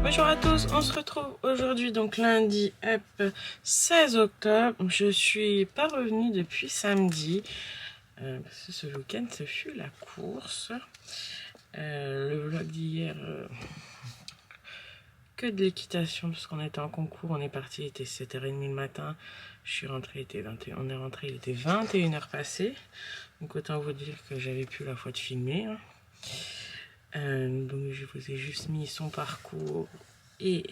Bonjour à tous, on se retrouve aujourd'hui donc lundi 16 octobre. Je suis pas revenue depuis samedi parce que ce week-end ce fut la course. Le vlog d'hier que de l'équitation parce qu'on était en concours, on est parti, il était 7h30 le matin. Je suis rentrée, on est rentré, il était 21h passées. Donc autant vous dire que j'avais plus la foi de filmer. Donc je vous ai juste mis son parcours et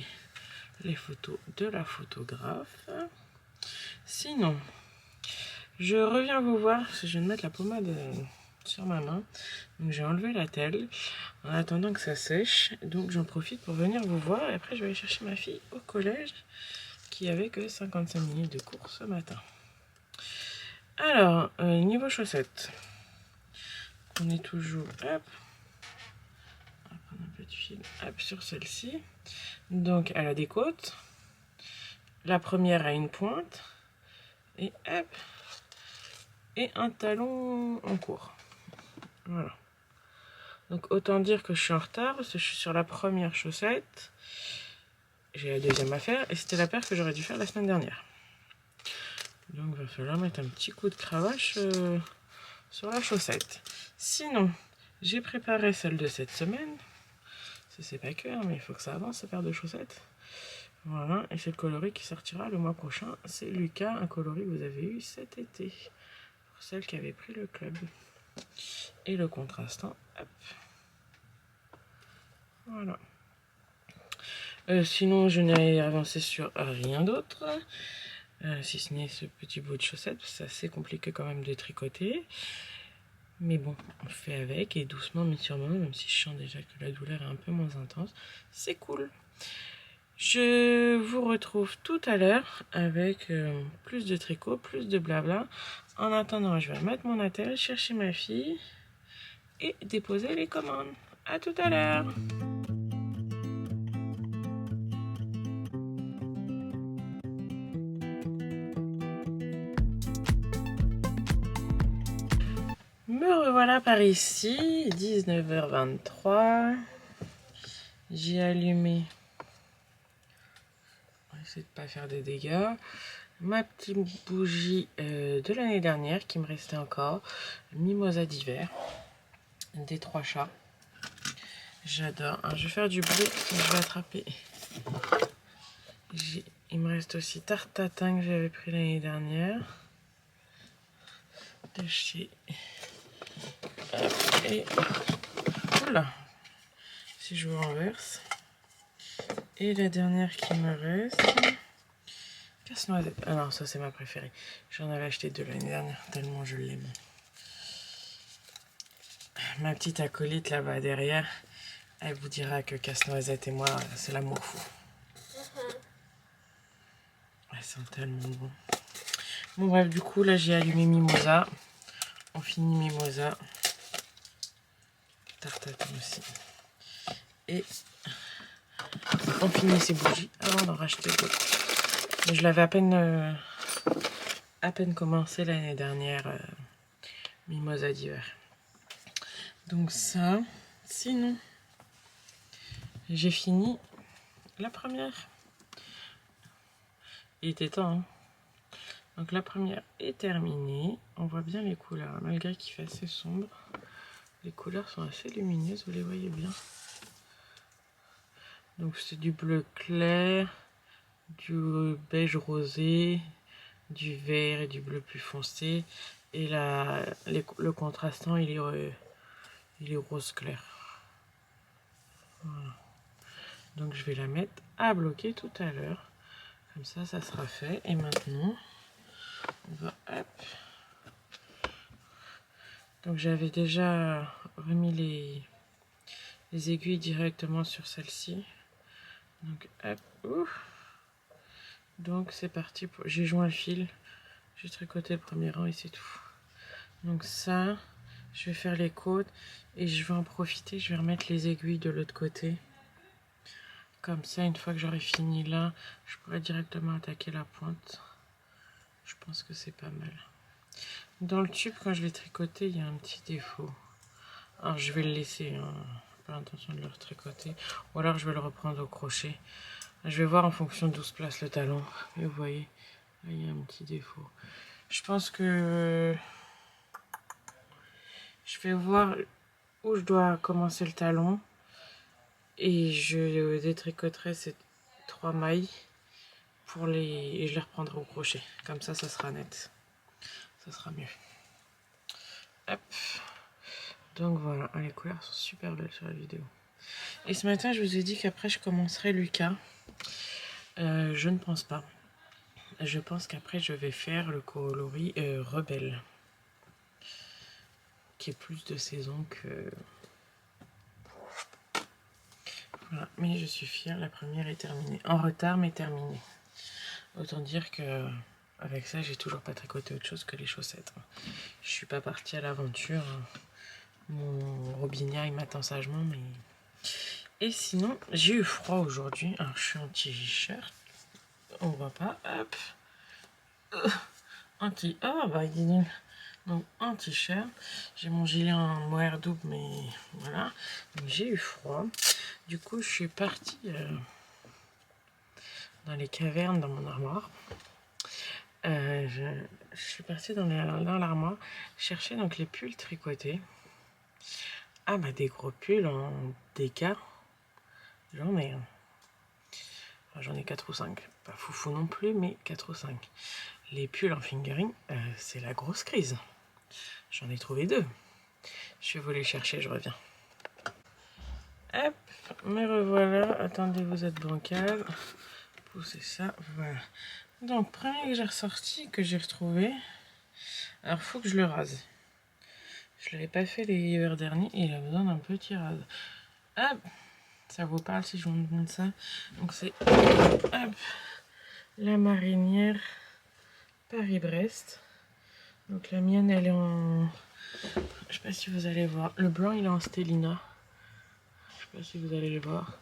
les photos de la photographe. Sinon, je reviens vous voir parce que je viens de mettre la pommade sur ma main. Donc j'ai enlevé la telle en attendant que ça sèche. Donc j'en profite pour venir vous voir et après je vais aller chercher ma fille au collège qui avait que 55 minutes de cours ce matin. Alors, niveau chaussettes, on est toujours hop, on va prendre un peu de fil hop, sur celle-ci. Donc elle a des côtes. La première a une pointe. Et hop. Et un talon en cours. Voilà. Donc autant dire que je suis en retard parce que je suis sur la première chaussette. J'ai la deuxième à faire et c'était la paire que j'aurais dû faire la semaine dernière. Donc il va falloir mettre un petit coup de cravache sur la chaussette. Sinon, j'ai préparé celle de cette semaine. C'est pas que, hein, mais il faut que ça avance, cette paire de chaussettes. Voilà, et c'est le coloris qui sortira le mois prochain. C'est Lucas, un coloris que vous avez eu cet été. Pour celle qui avait pris le club. Et le contrastant, hop. Voilà. Sinon, je n'ai avancé sur rien d'autre. Si ce n'est ce petit bout de chaussette. C'est assez compliqué quand même de tricoter. Mais bon, on fait avec et doucement mais sûrement, même si je sens déjà que la douleur est un peu moins intense. C'est cool. Je vous retrouve tout à l'heure avec plus de tricot, plus de blabla. En attendant, je vais mettre mon attel, chercher ma fille et déposer les commandes. À tout à l'heure. Me revoilà par ici, 19h23. J'ai allumé, on va essayer de ne pas faire de dégâts, ma petite bougie de l'année dernière qui me restait encore, Mimosa d'hiver, des 3 chats. J'adore. Alors, je vais faire du bruit, je vais attraper. Il me reste aussi Tarte Tatin que j'avais pris l'année dernière. De chez... Et... Oula, si je vous renverse. Et la dernière qui me reste... Casse-noisette. Ah non, ça c'est ma préférée. J'en avais acheté 2 l'année dernière, tellement je l'aime. Ma petite acolyte là-bas derrière, elle vous dira que Casse-noisette et moi, c'est l'amour fou. Elles sont tellement bon. Bon bref, du coup, là j'ai allumé Mimosa. On finit Mimosa. Tartatin aussi. Et on finit ces bougies avant d'en racheter d'autres. Mais je l'avais à peine commencé l'année dernière, Mimosa d'hiver. Donc ça, sinon, j'ai fini la première. Il était temps, hein. Donc la première est terminée. On voit bien les couleurs, malgré qu'il fait assez sombre. Les couleurs sont assez lumineuses, vous les voyez bien. Donc c'est du bleu clair, du beige rosé, du vert et du bleu plus foncé. Et le contrastant, il est rose clair. Voilà. Donc je vais la mettre à bloquer tout à l'heure. Comme ça, ça sera fait. Et maintenant, on va... Hop. Donc j'avais déjà remis les aiguilles directement sur celle-ci. Donc hop. Ouf. Donc c'est parti. J'ai joint le fil. J'ai tricoté le premier rang et c'est tout. Donc ça, je vais faire les côtes. Et je vais en profiter. Je vais remettre les aiguilles de l'autre côté. Comme ça, une fois que j'aurai fini là, je pourrai directement attaquer la pointe. Je pense que c'est pas mal. Dans le tube, quand je l'ai tricoté, il y a un petit défaut. Alors je vais le laisser, hein, pas l'intention de le retricoter. Ou alors je vais le reprendre au crochet. Je vais voir en fonction d'où se place le talon. Et vous voyez, là, il y a un petit défaut. Je pense que je vais voir où je dois commencer le talon. Et je détricoterai ces 3 mailles et je les reprendrai au crochet. Comme ça sera net. Ça sera mieux. Hop. Donc voilà, les couleurs sont super belles sur la vidéo. Et ce matin, je vous ai dit qu'après, je commencerai Lucas. Je ne pense pas. Je pense qu'après, je vais faire le coloris Rebelle. Qui est plus de saison que... Voilà, mais je suis fière, la première est terminée. En retard, mais terminée. Autant dire que avec ça, j'ai toujours pas tricoté autre chose que les chaussettes. Je suis pas partie à l'aventure. Mon robignat, il m'attend sagement, mais... Et sinon, j'ai eu froid aujourd'hui. Alors, je suis en t-shirt. On voit pas. Hop. Oh, bah, il est nul. Donc, en t-shirt. J'ai mon gilet en mohair double, mais voilà. Donc, j'ai eu froid. Du coup, je suis partie dans les cavernes, dans mon armoire. Je suis partie dans l'armoire chercher donc les pulls tricotés. Ah, bah, des gros pulls en DK. J'en ai. Enfin, j'en ai 4 ou 5. Pas foufou non plus, mais 4 ou 5. Les pulls en fingering, c'est la grosse crise. J'en ai trouvé 2. Je vais vous les chercher, je reviens. Hop, me revoilà. Attendez, vous êtes bancal. Poussez ça, voilà. Donc, premier que j'ai ressorti, que j'ai retrouvé. Alors, faut que je le rase. Je l'avais pas fait l'hiver dernier et il a besoin d'un petit rase. Hop, ça vous parle si je vous montre ça. Donc, c'est la marinière Paris-Brest. Donc, la mienne, elle est en... Je sais pas si vous allez voir. Le blanc, il est en Stellina. Je sais pas si vous allez le voir.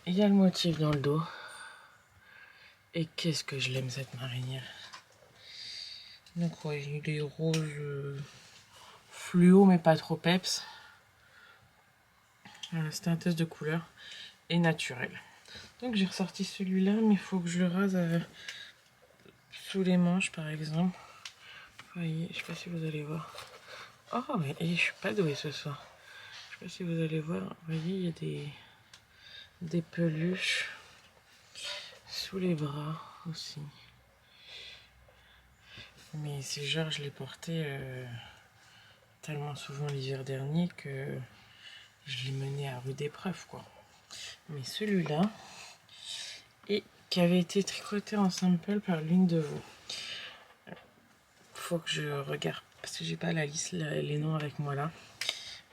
Il y a le motif dans le dos. Et qu'est-ce que je l'aime cette marinière. Donc ouais, il est rose fluo mais pas trop peps. Voilà, c'était un test de couleur et naturel. Donc j'ai ressorti celui-là, mais il faut que je le rase sous les manches par exemple. Vous voyez, je sais pas si vous allez voir. Oh mais je suis pas douée ce soir. Je sais pas si vous allez voir. Vous voyez, il y a des peluches sous les bras aussi. Mais c'est genre je l'ai porté tellement souvent l'hiver dernier que je l'ai mené à rude épreuve quoi. Mais celui-là, et qui avait été tricoté en sample par l'une de vous. Faut que je regarde parce que j'ai pas la liste, les noms avec moi là.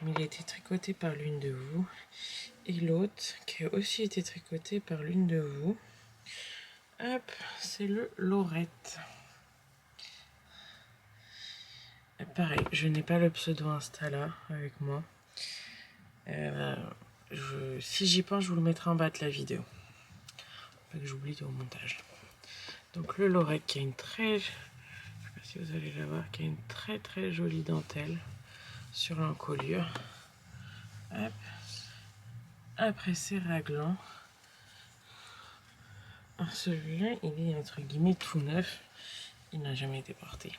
Mais il a été tricoté par l'une de vous. Et l'autre qui a aussi été tricoté par l'une de vous. Hop, c'est le Laurette. Pareil, je n'ai pas le pseudo Insta là avec moi. Si j'y pense, je vous le mettrai en bas de la vidéo. Pas que j'oublie au montage. Donc le Laurette qui a une très... Je sais pas si vous allez la voir, qui a une très très jolie dentelle sur l'encolure. Hop. Après c'est raglant. Alors celui-là, il est entre guillemets tout neuf. Il n'a jamais été porté.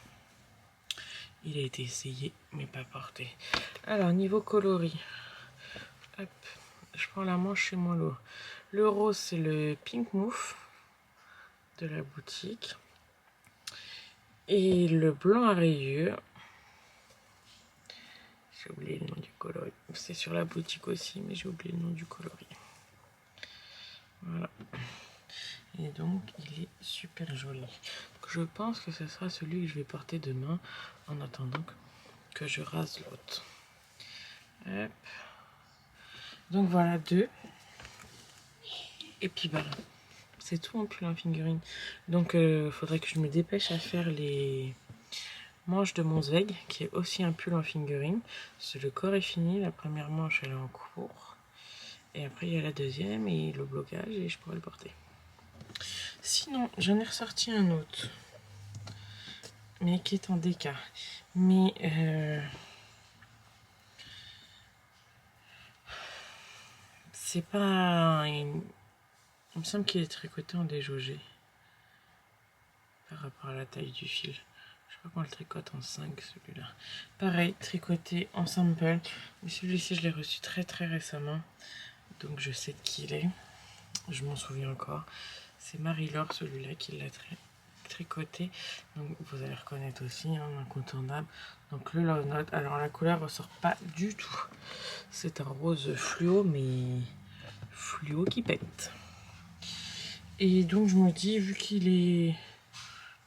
Il a été essayé, mais pas porté. Alors, niveau coloris. Hop. Je prends la manche chez moi lourd. Le rose, c'est le Pink Mousse de la boutique. Et le blanc à rayures. J'ai oublié le nom du coloris. C'est sur la boutique aussi, mais j'ai oublié le nom du coloris. Voilà. Et donc, il est super joli. Donc, je pense que ce sera celui que je vais porter demain, en attendant que je rase l'autre. Hop. Donc voilà, 2. Et puis voilà. C'est tout en pull en fingering. Donc, faudrait que je me dépêche à faire les manches de mon zeg, qui est aussi un pull en fingering. Le corps est fini, la première manche, elle est en cours. Et après, il y a la deuxième et le blocage, et je pourrais le porter. Sinon, j'en ai ressorti un autre, mais qui est en DK. Mais c'est pas... Il me semble qu'il est tricoté en déjaugé. Par rapport à la taille du fil. Je crois qu'on le tricote en 5 celui-là. Pareil, tricoté en sample. Mais celui-ci, je l'ai reçu très récemment. Donc je sais de qui il est. Je m'en souviens encore. C'est Marie-Laure, celui-là, qui l'a tricoté. Donc vous allez reconnaître aussi, hein, incontournable. Donc le Love Note. Alors la couleur ressort pas du tout. C'est un rose fluo, mais fluo qui pète. Et donc je me dis, vu qu'il est...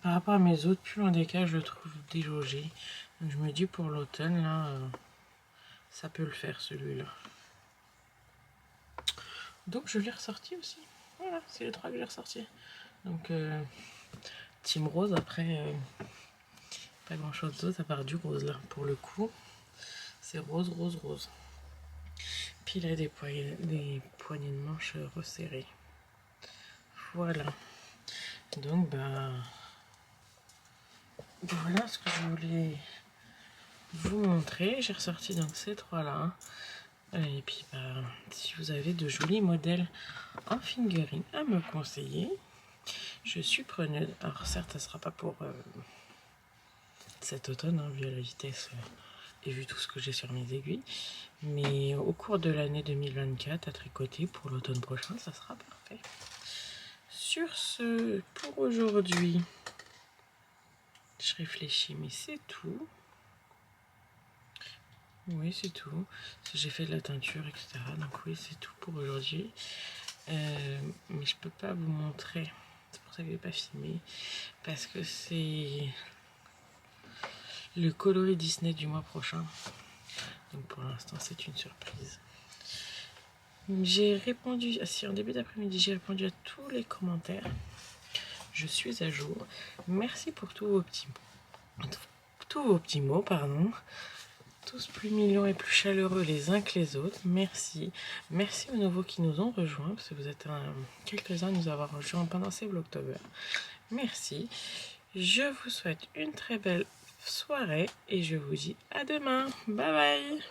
Par rapport à mes autres pulls en décalage, je le trouve déjaugé. Donc je me dis pour l'automne, là, ça peut le faire celui-là. Donc je l'ai ressorti aussi. Voilà, c'est les 3 que j'ai ressortis. Donc Team Rose, après, pas grand chose d'autre à part du rose là. Pour le coup, c'est rose. Puis il a des poignées de manches resserrées. Voilà. Donc voilà ce que je voulais vous montrer. J'ai ressorti donc ces 3 là. Et puis si vous avez de jolis modèles en fingering à me conseiller, je suis preneuse. Alors certes, ça ne sera pas pour cet automne, hein, vu la vitesse et vu tout ce que j'ai sur mes aiguilles, mais au cours de l'année 2024 à tricoter pour l'automne prochain, ça sera parfait. Sur ce, pour aujourd'hui, je réfléchis, mais c'est tout. Oui, c'est tout. J'ai fait de la teinture, etc. Donc oui, c'est tout pour aujourd'hui. Mais je peux pas vous montrer. C'est pour ça que je n'ai pas filmé. Parce que c'est le coloris Disney du mois prochain. Donc pour l'instant, c'est une surprise. J'ai répondu, si en début d'après-midi, j'ai répondu à tous les commentaires. Je suis à jour. Merci pour tous vos petits mots, pardon. Tous plus mignons et plus chaleureux les uns que les autres. Merci. Merci aux nouveaux qui nous ont rejoints, parce que vous êtes quelques-uns à nous avoir rejoints pendant ces Vlogtober. Merci. Je vous souhaite une très belle soirée et je vous dis à demain. Bye bye.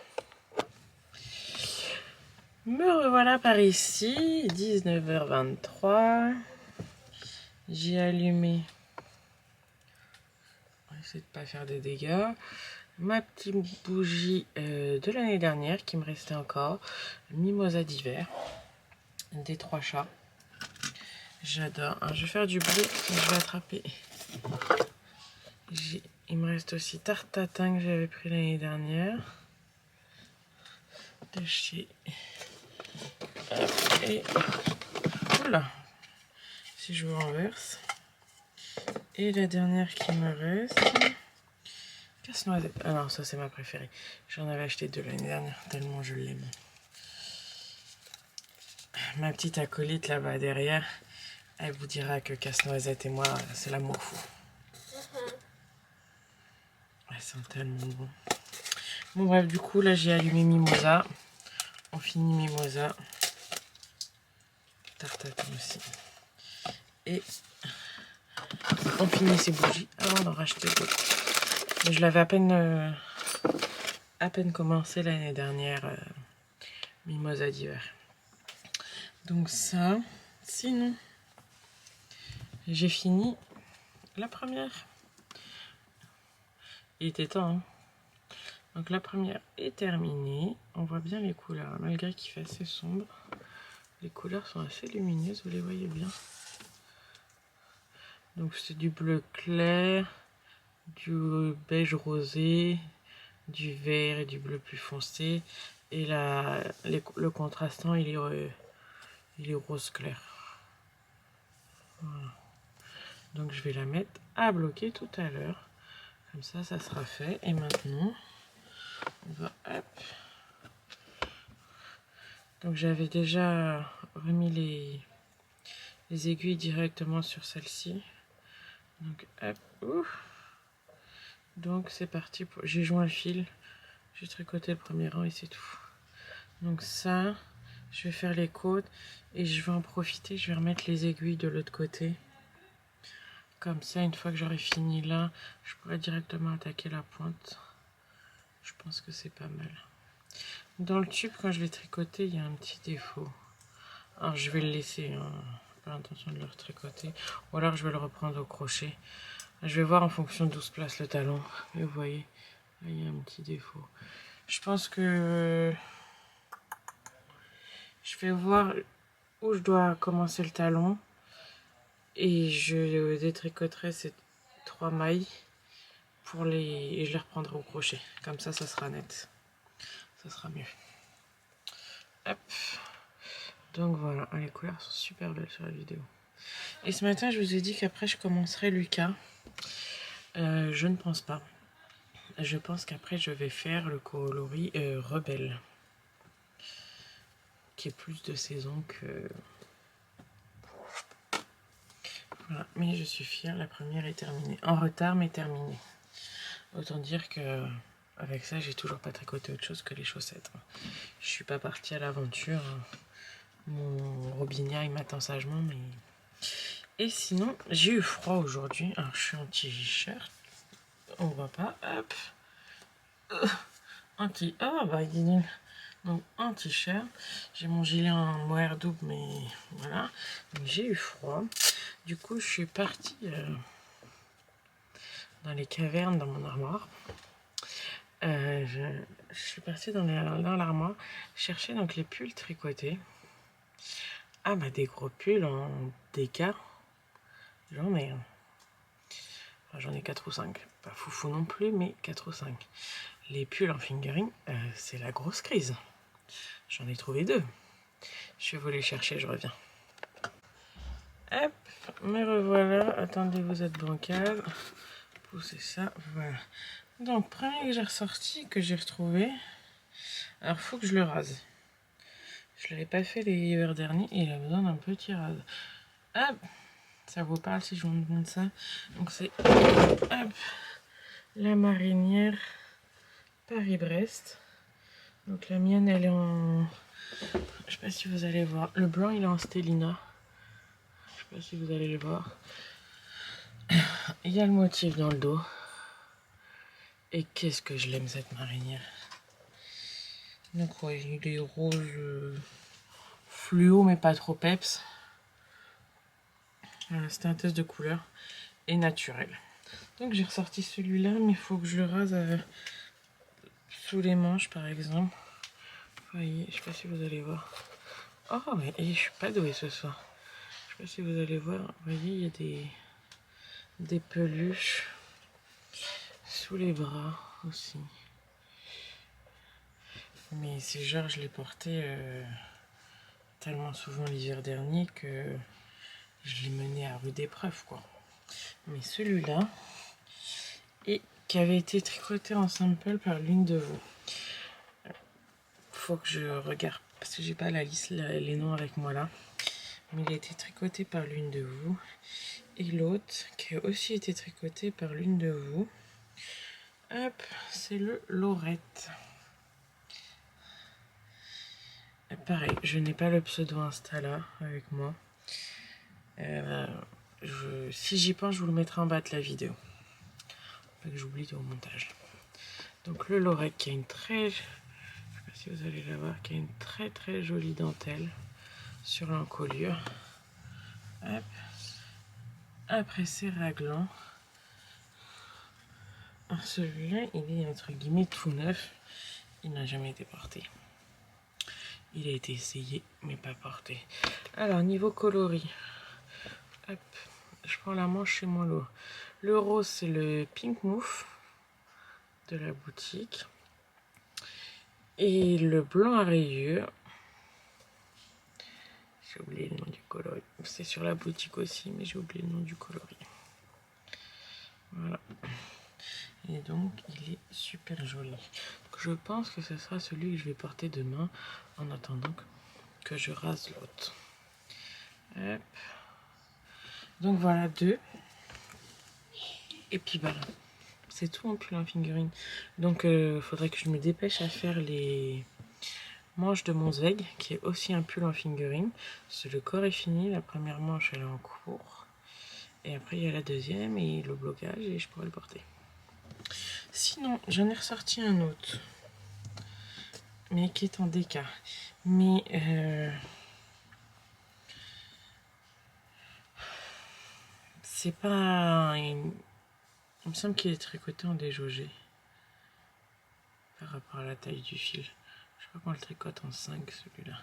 Me revoilà par ici, 19h23. J'ai allumé, on va essayer de ne pas faire des dégâts, ma petite bougie de l'année dernière qui me restait encore, Mimosa d'hiver, des 3 chats. J'adore. Alors, je vais faire du bleu, je vais attraper. Il me reste aussi Tarte Tatin que j'avais pris l'année dernière. De chez... Et... Oula, si je vous renverse. Et la dernière qui me reste... Casse-noisette. Ah non, ça c'est ma préférée. J'en avais acheté 2 l'année dernière, tellement je l'aime. Ma petite acolyte là-bas derrière, elle vous dira que Casse-noisette et moi, c'est l'amour fou. Elles sont tellement bons. Bon bref, du coup, là j'ai allumé Mimosa. On finit Mimosa. Tarte Tatin aussi. Et on finit ces bougies avant d'en racheter d'autres. Mais je l'avais à peine commencé l'année dernière, Mimosa d'hiver. Donc ça, sinon, j'ai fini la première. Il était temps, hein. Donc la première est terminée. On voit bien les couleurs, malgré qu'il fait assez sombre. Les couleurs sont assez lumineuses, vous les voyez bien. Donc c'est du bleu clair, du beige rosé, du vert et du bleu plus foncé. Et le contrastant, il est rose clair. Voilà. Donc je vais la mettre à bloquer tout à l'heure. Comme ça, ça sera fait. Et maintenant, on va... Hop. Donc j'avais déjà remis les aiguilles directement sur celle-ci. Donc hop. Ouf. Donc c'est parti. J'ai joint le fil. J'ai tricoté le premier rang et c'est tout. Donc ça, je vais faire les côtes. Et je vais en profiter. Je vais remettre les aiguilles de l'autre côté. Comme ça, une fois que j'aurai fini là, je pourrai directement attaquer la pointe. Je pense que c'est pas mal. Dans le tube, quand je l'ai tricoté, il y a un petit défaut. Alors je vais le laisser, hein. Pas l'intention de le retricoter. Ou alors je vais le reprendre au crochet. Je vais voir en fonction d'où se place le talon. Et vous voyez, là, il y a un petit défaut. Je pense que je vais voir où je dois commencer le talon. Et je détricoterai ces 3 mailles pour et je les reprendrai au crochet. Comme ça sera net. Ça sera mieux. Hop. Donc voilà, les couleurs sont super belles sur la vidéo. Et ce matin, je vous ai dit qu'après, je commencerai Lucas. Je ne pense pas. Je pense qu'après, je vais faire le coloris Rebelle. Qui est plus de saison que... Voilà, mais je suis fière, la première est terminée. En retard, mais terminée. Autant dire que avec ça, j'ai toujours pas tricoté autre chose que les chaussettes. Je suis pas partie à l'aventure. Mon robignat, il m'attend sagement, mais... Et sinon, j'ai eu froid aujourd'hui. Alors, je suis en t-shirt. On voit pas. Hop. Ah, bah, il est... Donc, en t-shirt. J'ai mon gilet en mohair double, mais voilà. Donc, j'ai eu froid. Du coup, je suis partie dans les cavernes, dans mon armoire. Je suis partie dans l'armoire chercher donc les pulls tricotés. Ah bah des gros pulls en déca. J'en ai. Enfin, j'en ai 4 ou 5. Pas foufou non plus, mais 4 ou 5. Les pulls en fingering, c'est la grosse crise. J'en ai trouvé 2. Je vais vous les chercher, je reviens. Hop, me revoilà. Attendez, vous êtes bancal. Poussez ça, voilà. Donc, premier que j'ai ressorti, que j'ai retrouvé. Alors, faut que je le rase. Je l'avais pas fait l'hiver dernier et il a besoin d'un petit rase. Hop, ça vous parle si je vous montre ça. Donc, c'est hop, la marinière Paris-Brest. Donc, la mienne, elle est en... Je sais pas si vous allez voir. Le blanc, il est en Stellina. Je sais pas si vous allez le voir. Il y a le motif dans le dos. Et qu'est-ce que je l'aime cette marinière. Donc ouais, il est rose fluo mais pas trop peps. Voilà, c'était un test de couleur et naturel. Donc j'ai ressorti celui-là, mais il faut que je le rase sous les manches par exemple. Vous voyez, je sais pas si vous allez voir. Oh mais je suis pas douée ce soir. Je sais pas si vous allez voir. Vous voyez, il y a des peluches sous les bras aussi. Mais c'est genre je l'ai porté tellement souvent l'hiver dernier que je l'ai mené à rude épreuve quoi. Mais celui-là, et qui avait été tricoté en sample par l'une de vous. Faut que je regarde parce que j'ai pas la liste, les noms avec moi là. Mais il a été tricoté par l'une de vous. Et l'autre qui a aussi été tricoté par l'une de vous. Hop, c'est le Laurette. Pareil, je n'ai pas le pseudo Insta là avec moi. Si j'y pense, je vous le mettrai en bas de la vidéo. Pas que j'oublie au montage. Donc le Laurette qui a une très... Je sais pas si vous allez la voir, qui a une très très jolie dentelle sur l'encolure. Hop. Après c'est raglant. Alors celui-là, il est entre guillemets tout neuf. Il n'a jamais été porté. Il a été essayé, mais pas porté. Alors, niveau coloris. Hop. Je prends la manche chez moi lourd. Le rose, c'est le Pink Mousse de la boutique. Et le blanc à rayures. J'ai oublié le nom du coloris. C'est sur la boutique aussi, mais j'ai oublié le nom du coloris. Voilà. Et donc, il est super joli. Donc, je pense que ce sera celui que je vais porter demain, en attendant que je rase l'autre. Hop. Donc voilà, 2. Et puis voilà. C'est tout en pull en fingering. Donc, faudrait que je me dépêche à faire les manches de mon Zeg, qui est aussi un pull en fingering. Le corps est fini, la première manche elle est en cours. Et après il y a la deuxième et le blocage et je pourrais le porter. Sinon, j'en ai ressorti un autre. mais qui est en DK. Mais c'est pas... Il me semble qu'il est tricoté en déjaugé par rapport à la taille du fil. Je crois qu'on le tricote en 5 celui-là.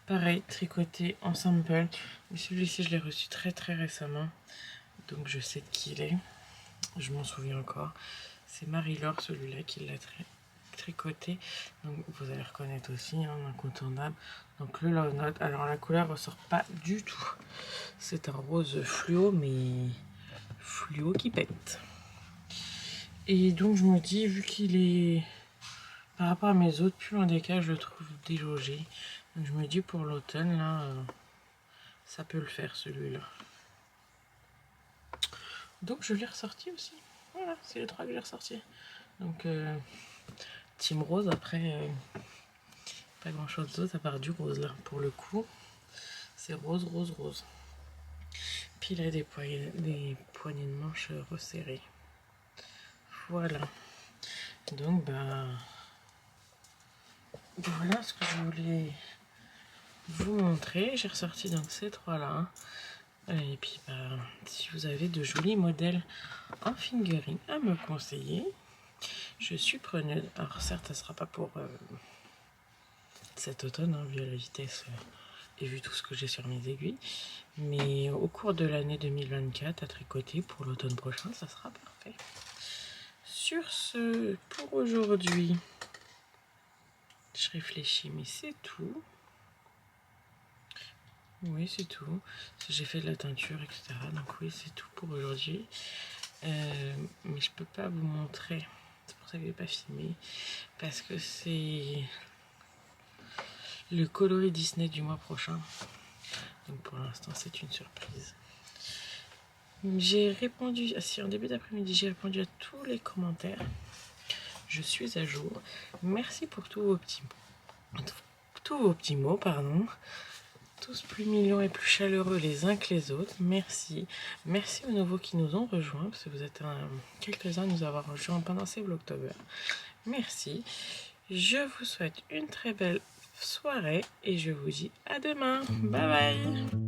Pareil, tricoté en sample. Mais celui-ci, je l'ai reçu très très récemment. Donc je sais de qui il est. Je m'en souviens encore. C'est Marie-Laure, celui-là, qui l'a tricoté. Donc vous allez reconnaître aussi, hein, incontournable. Donc le Love Note. Alors la couleur ressort pas du tout. C'est un rose fluo, mais fluo qui pète. Et donc je me dis, vu qu'il est... Par rapport à mes autres pulls en décalage, je le trouve déjaugé. Donc je me dis pour l'automne, là, ça peut le faire celui-là. Donc je l'ai ressorti aussi. Voilà, c'est les 3 que j'ai ressortis. Donc Team Rose, après, pas grand chose d'autre à part du rose là. Pour le coup, c'est rose, rose, rose. Puis il a des poignées de manches resserrées. Voilà. Donc bah... Voilà ce que je voulais vous montrer. J'ai ressorti donc ces 3-là. Et puis, bah, si vous avez de jolis modèles en fingering à me conseiller, je suis preneuse. Alors, certes, ça ne sera pas pour cet automne, hein, vu la vitesse et vu tout ce que j'ai sur mes aiguilles. Mais au cours de l'année 2024, à tricoter pour l'automne prochain, ça sera parfait. Sur ce, pour aujourd'hui, je réfléchis, mais c'est tout. Oui, c'est tout. J'ai fait de la teinture, etc. Donc oui, c'est tout pour aujourd'hui. Mais je peux pas vous montrer. C'est pour ça que je n'ai pas filmé. Parce que c'est le coloris Disney du mois prochain. Donc pour l'instant, c'est une surprise. J'ai répondu, si en début d'après-midi, j'ai répondu à tous les commentaires. Je suis à jour. Merci pour tous vos petits mots, pardon. Tous plus mignons et plus chaleureux les uns que les autres. Merci. Merci aux nouveaux qui nous ont rejoints, parce que vous êtes quelques-uns à nous avoir rejoints pendant ces Vlogtober. Merci. Je vous souhaite une très belle soirée et je vous dis à demain. Bye bye.